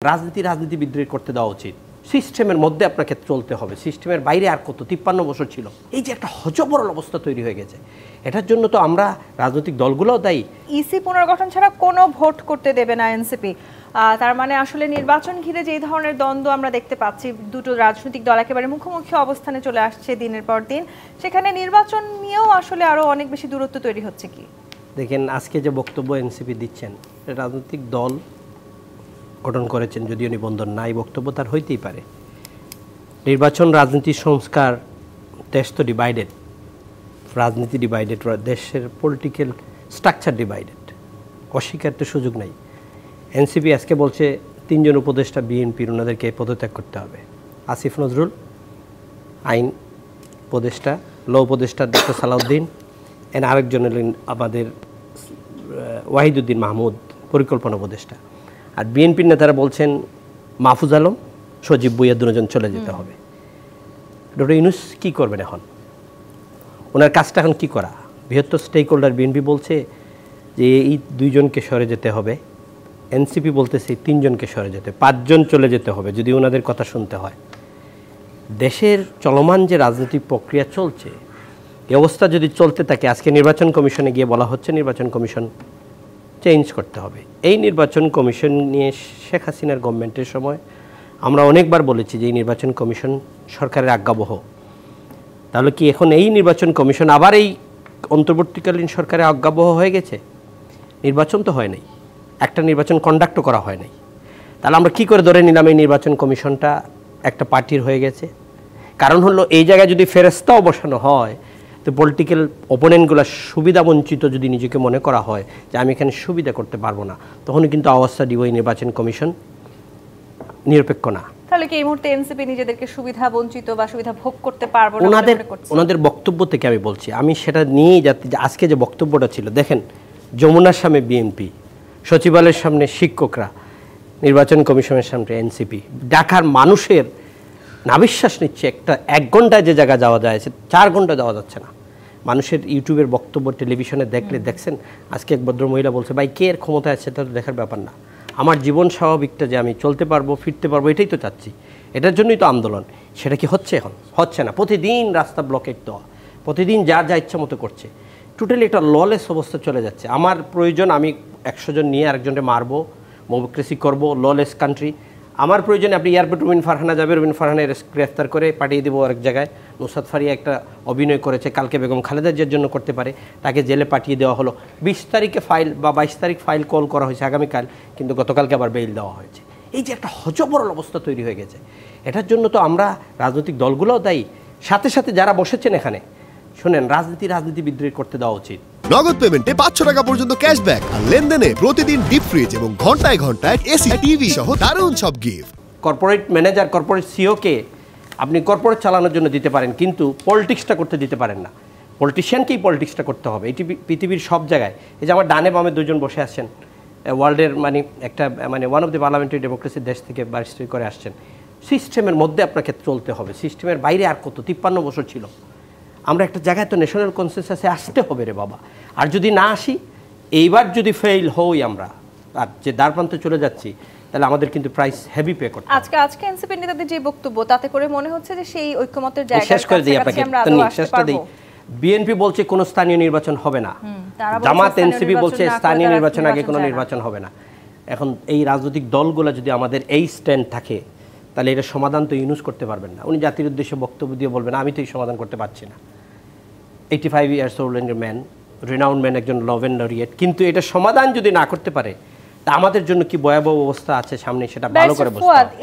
রাজনীতিবিদদের করতে দেওয়া উচিত। সিস্টেমের মধ্যে আপনাকে চলতে হবে, সিস্টেমের বাইরে আর কত 53 বছর ছিল। এই যে একটা হযবরল অবস্থা তৈরি হয়ে গেছে, এটার জন্য তো আমরা রাজনৈতিক দলগুলোও দায়ী। ইসি পুনর্গঠন ছাড়া কোনো ভোট করতে দেবে না এনসিপি। তার মানে আসলে নির্বাচন ঘিরে যেই ধরনের দ্বন্দ্ব আমরা দেখতে পাচ্ছি, দুটো রাজনৈতিক দল একেবারে মুখোমুখি অবস্থানে চলে আসছে দিনের পর দিন, সেখানে নির্বাচন নিয়েও আসলে আরো অনেক বেশি দূরত্ব তৈরি হচ্ছে। কি দেখেন, আজকে যে বক্তব্য এনসিপি দিচ্ছেন, রাজনৈতিক দল গঠন করেছেন যদিও নিবন্ধন নাই, বক্তব্য তার হইতেই পারে। নির্বাচন, রাজনীতি, সংস্কার, দেশ তো ডিভাইডেড, রাজনীতি ডিভাইডেড, দেশের পলিটিক্যাল স্ট্রাকচার ডিভাইডেড, অস্বীকার তো সুযোগ নাই। এনসিপি আজকে বলছে 3 জন উপদেষ্টা বিএনপির, ওনাদেরকে পদত্যাগ করতে হবে। আসিফ নজরুল আইন উপদেষ্টা, ল উপদেষ্টা ডক্টর সালাউদ্দিন, এন আরেকজন হলেন আমাদের ওয়াহিদুদ্দিন মাহমুদ, পরিকল্পনা উপদেষ্টা। আর বিএনপির নেতারা বলছেন মাহফুজ আলম, সজীব ভুঁইয়া 2 জন চলে যেতে হবে। ডক্টর ইউনূস কী করবেন এখন? ওনার কাজটা এখন কী করা? বৃহত্তর স্টেক হোল্ডার বিএনপি বলছে যে এই 2 জনকে সরে যেতে হবে, এনসিপি বলতেছে 3 জনকে সরে যেতে, 5 জন চলে যেতে হবে যদি ওনাদের কথা শুনতে হয়। দেশের চলমান যে রাজনৈতিক প্রক্রিয়া চলছে, এই অবস্থা যদি চলতে থাকে, আজকে নির্বাচন কমিশনে গিয়ে বলা হচ্ছে নির্বাচন কমিশন চেঞ্জ করতে হবে। এই নির্বাচন কমিশন নিয়ে শেখ হাসিনার গভর্নমেন্টের সময় আমরা অনেকবার বলেছি যে এই নির্বাচন কমিশন সরকারের আজ্ঞাবহ। তাহলে কি এখন এই নির্বাচন কমিশন আবার এই অন্তর্বর্তীকালীন সরকারের আজ্ঞাবহ হয়ে গেছে? নির্বাচন তো হয় নাই, একটা নির্বাচন কন্ডাক্টও করা হয় নাই। তাহলে আমরা কি করে ধরে নিলাম এই নির্বাচন কমিশনটা একটা পার্টির হয়ে গেছে? কারণ হলো এই জায়গায় যদি ফেরেস্তাও বসানো হয়, তো পলিটিক্যাল অপোনেন্টগুলো সুবিধা বঞ্চিত যদি নিজেকে মনে করা হয় যে আমি এখানে সুবিধা করতে পারবো না, তখন কিন্তু অবস্থা দিব এই নির্বাচন কমিশন নিরপেক্ষ না। তাহলে কি এই মুহূর্তে এনসিপি নিজেদেরকে সুবিধা বঞ্চিত বা সুবিধা ভোগ করতে পারবো না? ওনাদের বক্তব্য থেকে আমি বলছি, আমি সেটা নিয়েই যাতে আজকে যে বক্তব্যটা ছিল, দেখেন যমুনার সামনে বিএনপি, সচিবালয়ের সামনে শিক্ষকরা, নির্বাচন কমিশনের সামনে এনসিপি, ঢাকার মানুষের নাবিশ্বাস নিচ্ছে। 1 ঘন্টায় যে জায়গা যাওয়া যায় 4 ঘন্টা যাওয়া যাচ্ছে না। মানুষের ইউটিউবের বক্তব্য টেলিভিশনে দেখছেন, আজকে এক ভদ্র মহিলা বলছে ভাই কে এর ক্ষমতা আছে সেটা তো দেখার ব্যাপার না, আমার জীবন স্বাভাবিকটা যে আমি চলতে পারবো, ফিরতে পারবো, এটাই তো চাচ্ছি, এটার জন্যই তো আন্দোলন। সেটা কি হচ্ছে? এখন হচ্ছে না। প্রতিদিন রাস্তা ব্লকেট দেওয়া, প্রতিদিন যার যা ইচ্ছা মতো করছে, টোটালি একটা ললেস অবস্থা চলে যাচ্ছে। আমার প্রয়োজন আমি 100 জন নিয়ে আরেকজনকে মারবো, মোক্রেসি করবো, ললেস কান্ট্রি। আমার প্রয়োজনে আপনি এয়ারপোর্ট রুবিন ফারহানা যাবে, রুবিন ফারহানের গ্রেফতার করে পাঠিয়ে দেবো আরেক জায়গায়। নুসরাত ফারিয়া একটা অভিনয় করেছে, কালকে বেগম খালেদা জিয়ার জন্য করতে পারে, তাকে জেলে পাঠিয়ে দেওয়া হলো। 20 তারিখে ফাইল বা 22 তারিখ ফাইল কল করা হয়েছে আগামীকাল, কিন্তু গতকালকে আবার বেইল দেওয়া হয়েছে। এই যে একটা হযবরল অবস্থা তৈরি হয়ে গেছে, এটার জন্য তো আমরা রাজনৈতিক দলগুলোও দায়ী, সাথে সাথে যারা বসেছেন এখানে। শুনেন, রাজনীতিবিদদের করতে দেওয়া উচিত। নগদ পেমেন্টে 500 টাকা পর্যন্ত ক্যাশব্যাক, আর লেনদেনে প্রতিদিন ডিপ ফ্রিজ এবং ঘন্টায় ঘন্টায় এসি টিভি সহ দারুণ সব গিফট। কর্পোরেট ম্যানেজার, কর্পোরেট সিওকে আপনি কর্পোরেট চালানোর জন্য দিতে পারেন, কিন্তু পলিটিক্সটা করতে দিতে পারেন না। পলিটিশিয়ানকেই পলিটিক্সটা করতে হবে। এটি পৃথিবীর সব জায়গায়। এই যে আমার ডানে বামে 2 জন বসে আসছেন, ওয়ার্ল্ডের একটা ওয়ান অফ দ্য পার্লামেন্টারি ডেমোক্রেসির দেশ থেকে ব্যারিস্টারি করে আসছেন। সিস্টেমের মধ্যে আপনাকে চলতে হবে, সিস্টেমের বাইরে আর কত 53 বছর ছিল। আমরা একটা জায়গায় তো ন্যাশনাল কনসেনসাসে আসতে হবে রে বাবা। আর যদি না আসি, এইবার যদি ফেল হই আমরা, আর যে দ্বারপ্রান্তে চলে যাচ্ছি, তাহলে আমাদের কিন্তু প্রাইস হেভি পে করতে হবে। আজকে এনসিপি নেতাদের যে বক্তব্য, তাতে করে মনে হচ্ছে যে সেই ঐক্যমতের জায়গা শেষ করে দিই আপনাকে, শেষটা দিই। বিএনপি বলছে কোনো স্থানীয় নির্বাচন হবে না, জামাত এনসিপি বলছে স্থানীয় নির্বাচন আগে কোনো নির্বাচন হবে না। এখন এই রাজনৈতিক দলগুলো যদি আমাদের এই স্ট্যান্ড থাকে, তাহলে এটা সমাধান তো ইউনুস করতে পারবেন না। উনি জাতির উদ্দেশ্যে বক্তব্য দিয়ে বলবেন আমি তো এই সমাধান করতে পারছি না। 85 years old man, renowned man, একজন নোবেল লরিয়েট, কিন্তু এটা সমাধান যদি না করতে পারে, তা আমাদের জন্য কি ভয়াবহ অবস্থা আছে সামনে, সেটা ভালো করে বুঝতে হবে।